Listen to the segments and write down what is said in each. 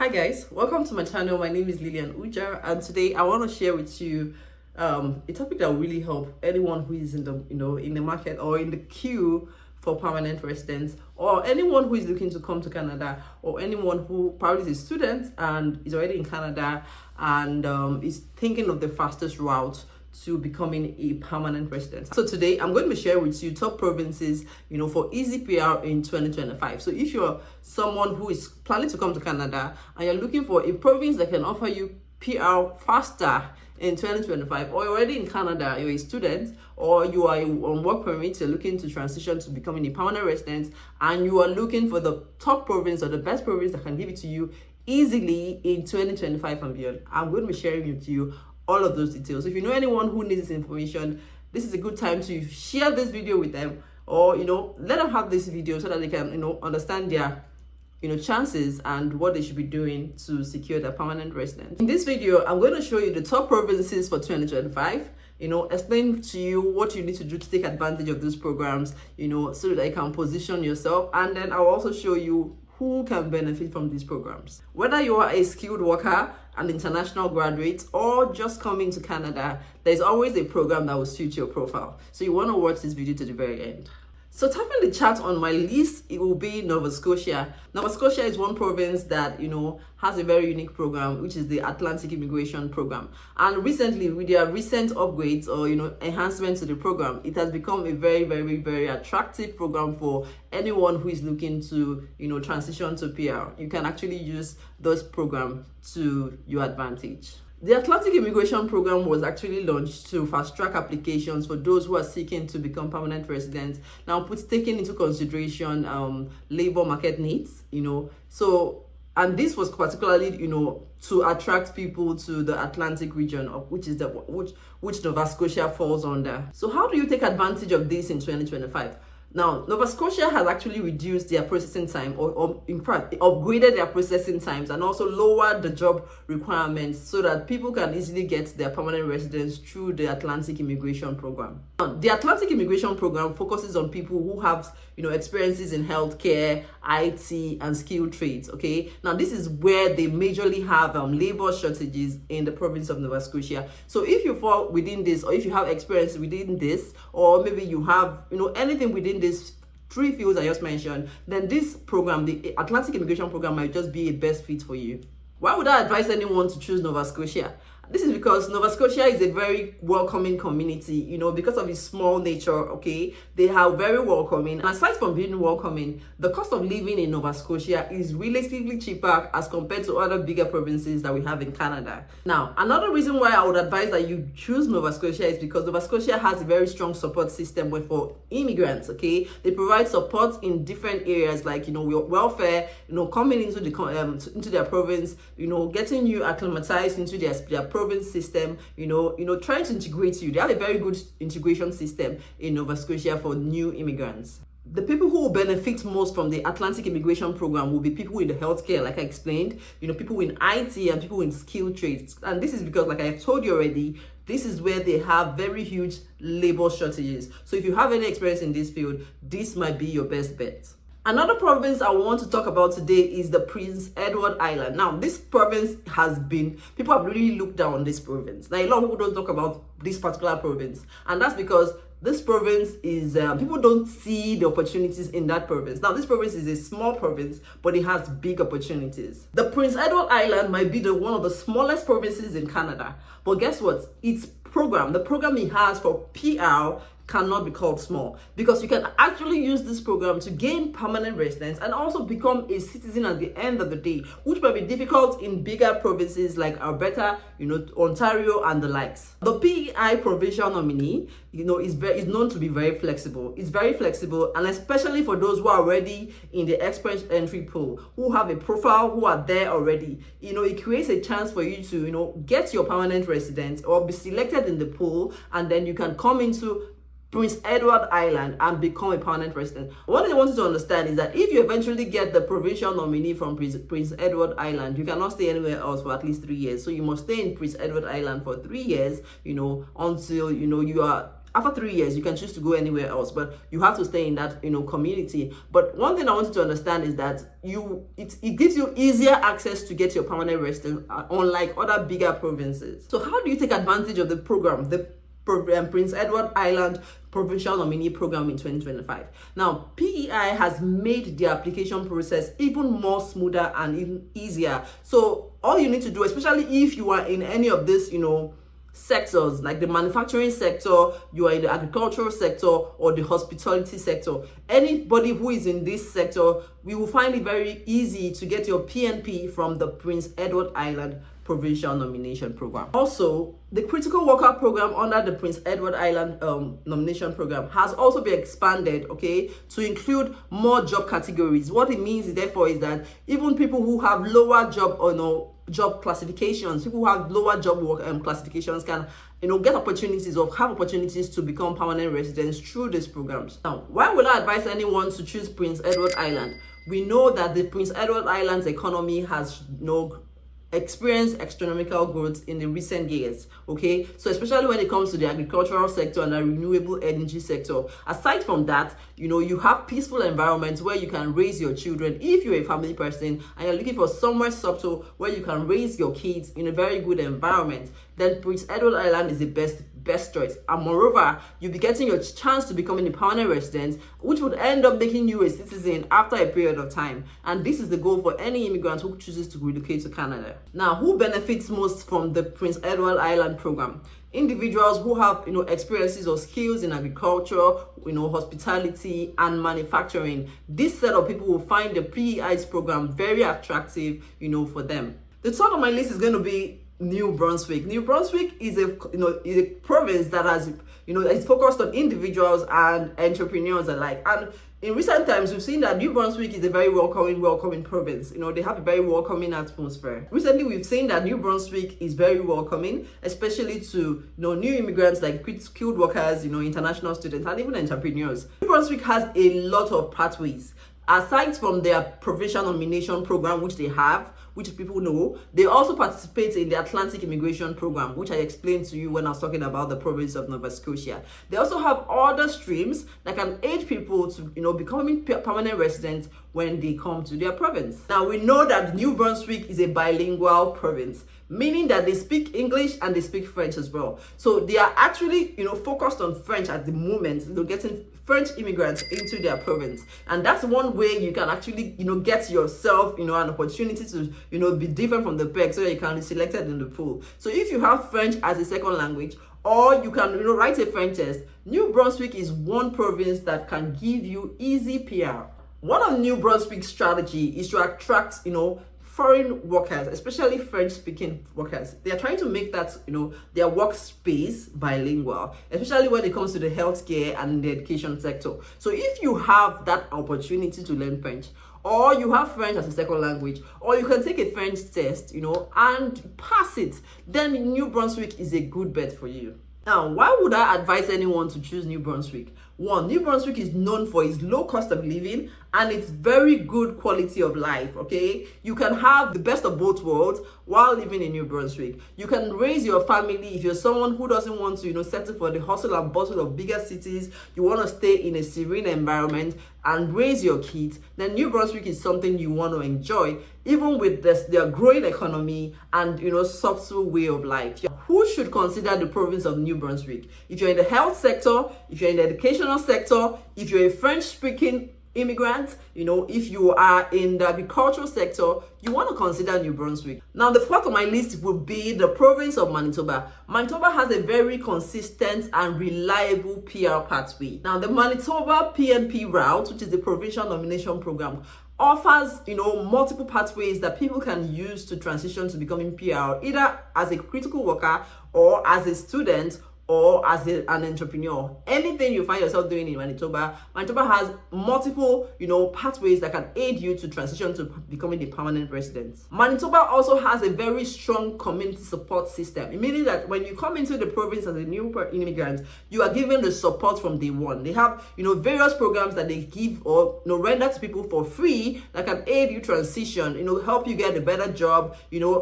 Hi guys, welcome to my channel. My name is Lilian Uja, and today I want to share with you a topic that will really help anyone who is in the in the market or in the queue for permanent residence, or anyone who is looking to come to Canada, or anyone who probably is a student and is already in Canada and is thinking of the fastest route to becoming a permanent resident. So today I'm going to be sharing with you top provinces for easy PR in 2025. So if you're someone who is planning to come to Canada and you're looking for a province that can offer you PR faster in 2025, or you're already in Canada, you're a student, or you are on work permit, you're looking to transition to becoming a permanent resident, and you are looking for the top province or the best province that can give it to you easily in 2025 and beyond, I'm going to be sharing with you all of those details. If you know anyone who needs this information, this is a good time to share this video with them, or let them have this video so that they can understand their chances and what they should be doing to secure their permanent residence. In this video, I'm going to show you the top provinces for 2025, explain to you what you need to do to take advantage of these programs, so that you can position yourself, and then I'll also show you who can benefit from these programs. Whether you are a skilled worker, an international graduate, or just coming to Canada, there's always a program that will suit your profile. So you want to watch this video to the very end. So tapping the chart on my list, it will be Nova Scotia. Nova Scotia is one province that, has a very unique program, which is the Atlantic Immigration Program. And recently, with their recent upgrades or, enhancements to the program, it has become a very, very, very attractive program for anyone who is looking to, transition to PR. You can actually use those programs to your advantage. The Atlantic Immigration Program was actually launched to fast-track applications for those who are seeking to become permanent residents. Now, taking into consideration labor market needs, and this was particularly, to attract people to the Atlantic region, which is which Nova Scotia falls under. So how do you take advantage of this in 2025? Now, Nova Scotia has actually reduced their processing time, or in fact, upgraded their processing times, and also lowered the job requirements so that people can easily get their permanent residence through the Atlantic Immigration Program. Now, the Atlantic Immigration Program focuses on people who have, experiences in healthcare, IT, and skilled trades. Okay, now this is where they majorly have labor shortages in the province of Nova Scotia. So if you fall within this, or if you have experience within this, or maybe you have, anything within these three fields I just mentioned, then this program, the Atlantic Immigration Program, might just be a best fit for you. Why would I advise anyone to choose Nova Scotia? This is because Nova Scotia is a very welcoming community, because of its small nature, okay? They are very welcoming. And aside from being welcoming, the cost of living in Nova Scotia is relatively cheaper as compared to other bigger provinces that we have in Canada. Now, another reason why I would advise that you choose Nova Scotia is because Nova Scotia has a very strong support system for immigrants, okay? They provide support in different areas like, welfare, coming into into their province, getting you acclimatized into their province system, trying to integrate you. They have a very good integration system in Nova Scotia for new immigrants. The people who will benefit most from the Atlantic Immigration Program will be people in the healthcare, like I explained, people in IT and people in skilled trades. And this is because, like I've told you already, this is where they have very huge labor shortages. So if you have any experience in this field, this might be your best bet. Another province I want to talk about today is the Prince Edward Island. Now, this province people have really looked down on this province. Now, a lot of people don't talk about this particular province, and that's because this province is, people don't see the opportunities in that province. Now, this province is a small province, but it has big opportunities. The Prince Edward Island might be one of the smallest provinces in Canada, but guess what? The program it has for PR cannot be called small, because you can actually use this program to gain permanent residence and also become a citizen at the end of the day, which might be difficult in bigger provinces like Alberta, Ontario, and the likes. The PEI provincial nominee, is known to be very flexible. It's very flexible, and especially for those who are already in the express entry pool, who have a profile, who are there already. It creates a chance for you to, get your permanent residence or be selected in the pool, and then you can come into Prince Edward Island and become a permanent resident. What I want you to understand is that if you eventually get the provincial nominee from Prince Edward Island, you cannot stay anywhere else for at least 3 years. So you must stay in Prince Edward Island for 3 years, until you are after 3 years, you can choose to go anywhere else, but you have to stay in that, community. But one thing I want you to understand is that it gives you easier access to get your permanent residence, unlike other bigger provinces. So how do you take advantage of the program, the Prince Edward Island Provincial Nominee Program in 2025? Now, PEI has made the application process even more smoother and even easier. So all you need to do, especially if you are in any of this, sectors like the manufacturing sector, you are in the agricultural sector or the hospitality sector, anybody who is in this sector, we will find it very easy to get your PNP from the Prince Edward Island Provincial Nomination Program. Also, the critical worker program under the Prince Edward Island nomination program has also been expanded, to include more job categories. What it means, therefore, is that even people who have lower job job classifications, people who have lower job work classifications can get opportunities or have opportunities to become permanent residents through these programs. Now, why would I advise anyone to choose Prince Edward Island? We know that the Prince Edward Island's economy has experienced astronomical growth in the recent years, so especially when it comes to the agricultural sector and the renewable energy sector. Aside from that, you have peaceful environments where you can raise your children. If you're a family person and you're looking for somewhere subtle where you can raise your kids in a very good environment, then Prince Edward Island is the best choice. And moreover, you'll be getting your chance to become a permanent resident, which would end up making you a citizen after a period of time. And this is the goal for any immigrant who chooses to relocate to Canada. Now, who benefits most from the Prince Edward Island program? Individuals who have experiences or skills in agriculture, hospitality and manufacturing. This set of people will find the PEI's program very attractive, for them. The top of my list is going to be New Brunswick. New Brunswick is a province that has is focused on individuals and entrepreneurs alike. And in recent times, we've seen that New Brunswick is a very welcoming province. They have a very welcoming atmosphere. Recently, we've seen that New Brunswick is very welcoming, especially to new immigrants like skilled workers, international students, and even entrepreneurs. New Brunswick has a lot of pathways. Aside from their provincial nomination program, which they have, which people know, they also participate in the Atlantic Immigration Program, which I explained to you when I was talking about the province of Nova Scotia. They also have other streams that can aid people to, becoming permanent residents when they come to their province. Now, we know that New Brunswick is a bilingual province, meaning that they speak English and they speak French as well. So they are actually, focused on French at the moment, getting French immigrants into their province. And that's one way you can actually, get yourself, an opportunity to, be different from the pack so that you can be selected in the pool. So if you have French as a second language, or you can, write a French test, New Brunswick is one province that can give you easy PR. One of New Brunswick's strategy is to attract, foreign workers, especially French-speaking workers. They are trying to make that, their workspace bilingual, especially when it comes to the healthcare and the education sector. So if you have that opportunity to learn French, or you have French as a second language, or you can take a French test, and pass it, then New Brunswick is a good bet for you. Now, why would I advise anyone to choose New Brunswick? One, New Brunswick is known for its low cost of living and its very good quality of life, You can have the best of both worlds while living in New Brunswick. You can raise your family if you're someone who doesn't want to, settle for the hustle and bustle of bigger cities. You want to stay in a serene environment and raise your kids, then New Brunswick is something you want to enjoy, even with their growing economy and, subtle way of life. Who should consider the province of New Brunswick? If you're in the health sector, if you're in the educational sector, if you're a French-speaking immigrant, if you are in the agricultural sector, you want to consider New Brunswick. Now, the fourth on my list would be the province of Manitoba. Manitoba has a very consistent and reliable PR pathway. Now, the Manitoba PNP route, which is the provincial nomination program, offers, multiple pathways that people can use to transition to becoming PR, either as a critical worker or as a student or as an entrepreneur. Anything you find yourself doing in Manitoba has multiple, pathways that can aid you to transition to becoming a permanent resident. Manitoba also has a very strong community support system, meaning that when you come into the province as a new immigrant, you are given the support from day one. They have, various programs that they give or render to people for free that can aid you transition, help you get a better job,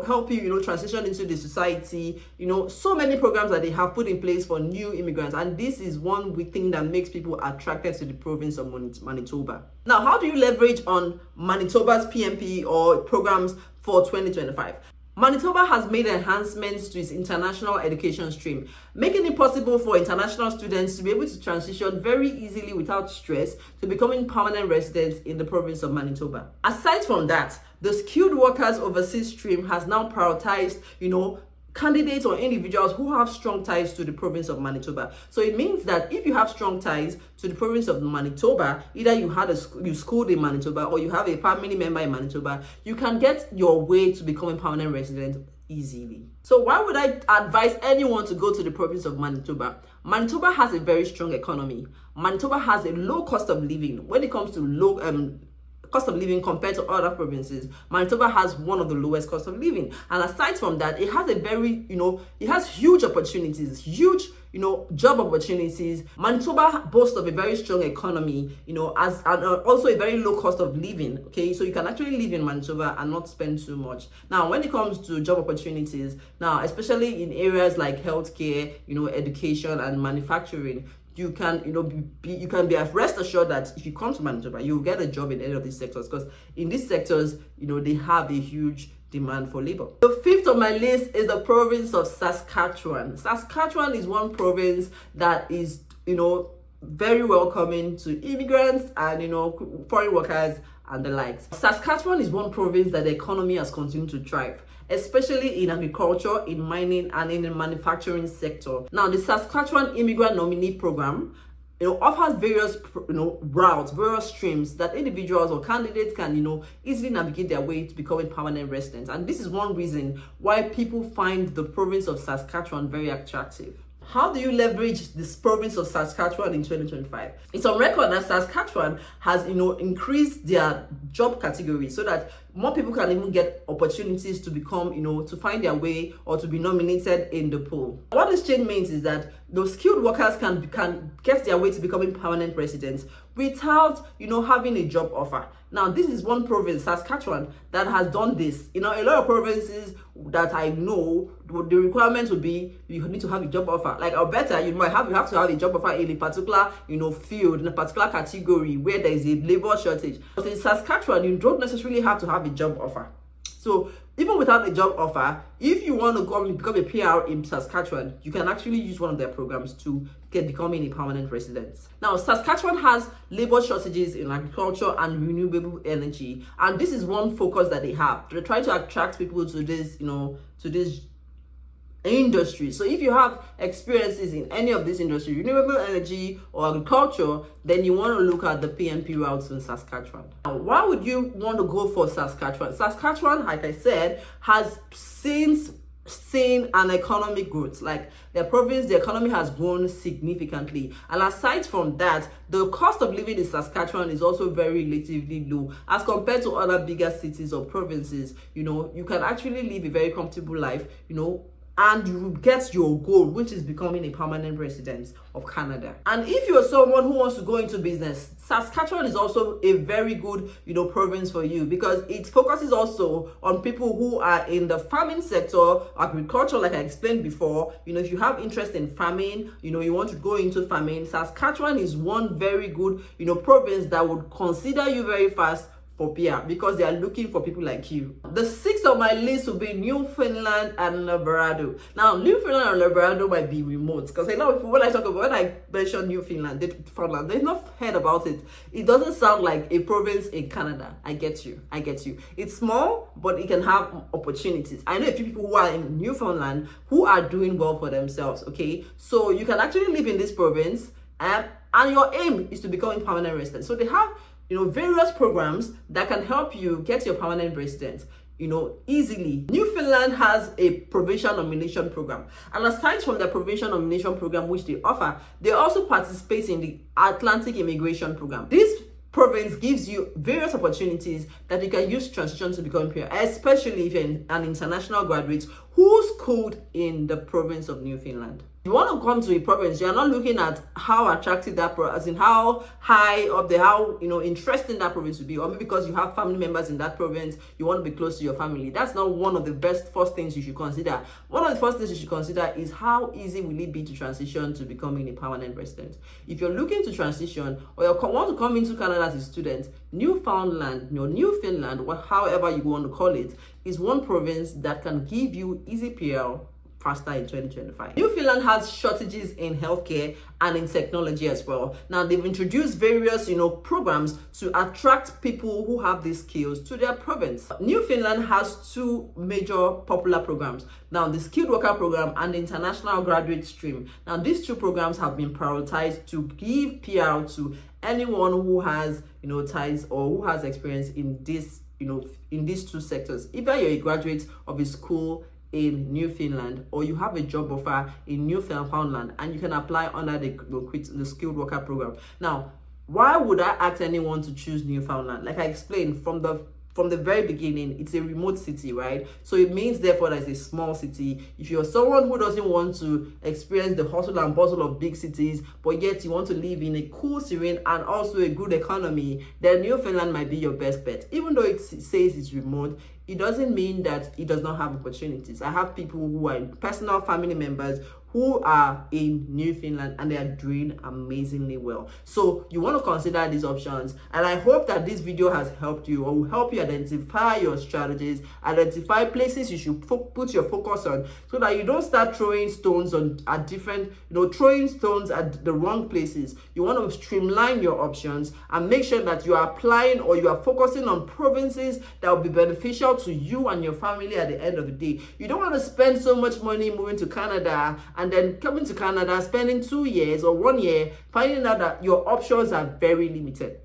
help you, transition into the society, so many programs that they have put in place place for new immigrants, and this is one thing that makes people attracted to the province of Manitoba. Now, how do you leverage on Manitoba's PMP or programs for 2025? Manitoba has made enhancements to its international education stream, making it possible for international students to be able to transition very easily without stress to becoming permanent residents in the province of Manitoba. Aside from that, the skilled workers overseas stream has now prioritized, candidates or individuals who have strong ties to the province of Manitoba. So it means that if you have strong ties to the province of Manitoba, either you schooled in Manitoba or you have a family member in Manitoba, you can get your way to becoming permanent resident easily. So why would I advise anyone to go to the province of Manitoba? Manitoba has a very strong economy. Manitoba has a low cost of living. When it comes to low cost of living compared to other provinces, Manitoba has one of the lowest cost of living. And aside from that, it has a very, it has huge opportunities, job opportunities. Manitoba boasts of a very strong economy, and also a very low cost of living. Okay, so you can actually live in Manitoba and not spend too much. Now, when it comes to job opportunities, now especially in areas like healthcare, education and manufacturing, you can, you can be rest assured that if you come to Manitoba, you'll get a job in any of these sectors, because in these sectors, they have a huge demand for labor. The fifth on my list is the province of Saskatchewan. Saskatchewan is one province that is, very welcoming to immigrants and, foreign workers and the likes. Saskatchewan is one province that the economy has continued to thrive, especially in agriculture, in mining, and in the manufacturing sector. Now, the Saskatchewan Immigrant Nominee Program, offers various, routes, various streams that individuals or candidates can, easily navigate their way to becoming permanent residents. And this is one reason why people find the province of Saskatchewan very attractive. How do you leverage this province of Saskatchewan in 2025? It's on record that Saskatchewan has, increased their job category so that more people can even get opportunities to become, to find their way or to be nominated in the pool. What this change means is that those skilled workers can get their way to becoming permanent residents without, having a job offer. Now, this is one province, Saskatchewan, that has done this. A lot of provinces that I know, the requirement would be you need to have a job offer. Like, or better, you have to have a job offer in a particular, field, in a particular category where there is a labor shortage. But in Saskatchewan, you don't necessarily have to have a job offer. So even without a job offer, if you want to become a PR in Saskatchewan, you can actually use one of their programs to becoming a permanent resident. Now, Saskatchewan has labor shortages in agriculture and renewable energy, and this is one focus that they have. They're trying to attract people to this, to this industry. So if you have experiences in any of this industry, renewable energy or agriculture, then you want to look at the PMP routes in Saskatchewan. Now, why would you want to go for Saskatchewan? Saskatchewan, like I said, has since seen an economic growth. Like their province, the economy has grown significantly. And aside from that, the cost of living in Saskatchewan is also very relatively low as compared to other bigger cities or provinces. You can actually live a very comfortable life, and you get your goal, which is becoming a permanent resident of Canada. And if you're someone who wants to go into business, Saskatchewan is also a very good, province for you, because it focuses also on people who are in the farming sector, agriculture, like I explained before. If you have interest in farming, you want to go into farming, Saskatchewan is one very good, province that would consider you very fast for PR, because they are looking for people like you. The sixth on my list will be Newfoundland and Labrador. Now, Newfoundland and Labrador might be remote, because when I mention Newfoundland, they've not heard about it. It doesn't sound like a province in Canada. I get you. It's small, but it can have opportunities. I know a few people who are in Newfoundland who are doing well for themselves. Okay, so you can actually live in this province, and your aim is to become a permanent resident. So they have various programs that can help you get your permanent residence, easily. Newfoundland has a provincial nomination program. And aside from the provincial nomination program, which they offer, they also participate in the Atlantic Immigration Program. This province gives you various opportunities that you can use to transition to become PR, especially if you're an international graduate who schooled in the province of Newfoundland. You want to come to a province, you're not looking at how attractive that as in how high up the how interesting that province would be, or maybe because you have family members in that province, you want to be close to your family. That's not one of the first things you should consider. One of the first things you should consider is how easy will it be to transition to becoming a permanent resident. If you're looking to transition or you want to come into Canada as a student, Newfoundland, however you want to call it, is one province that can give you easy PR faster in 2025. Newfoundland has shortages in healthcare and in technology as well. Now they've introduced various programs to attract people who have these skills to their province. Newfoundland has two major popular programs. Now the skilled worker program and the international graduate stream. Now these two programs have been prioritized to give PR to anyone who has ties or who has experience in this in these two sectors. Either you're a graduate of a school in Newfoundland or you have a job offer in Newfoundland and you can apply under the skilled worker program. Now, why would I ask anyone to choose Newfoundland? Like I explained from the very beginning, it's a remote city, right? So it means therefore that it's a small city. If you're someone who doesn't want to experience the hustle and bustle of big cities, but yet you want to live in a cool, serene, and also a good economy, then Newfoundland might be your best bet. Even though it says it's remote, it doesn't mean that it does not have opportunities. I have people who are personal family members who are in Newfoundland and they are doing amazingly well. So you want to consider these options, and I hope that this video has helped you or will help you identify your strategies, identify places you should put your focus on, so that you don't start throwing stones at different, throwing stones at the wrong places. You want to streamline your options and make sure that you are applying or you are focusing on provinces that will be beneficial to you and your family at the end of the day. You don't want to spend so much money moving to Canada and then coming to Canada, spending 2 years or 1 year, finding out that your options are very limited.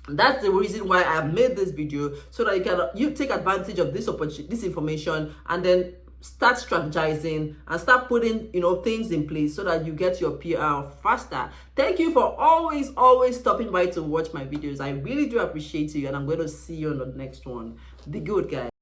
That's the reason why I made this video, so that you take advantage of this information and then start strategizing and start putting things in place so that you get your PR faster. Thank you for always stopping by to watch my videos. I really do appreciate you, and I'm going to see you on the next one. Be good, guys.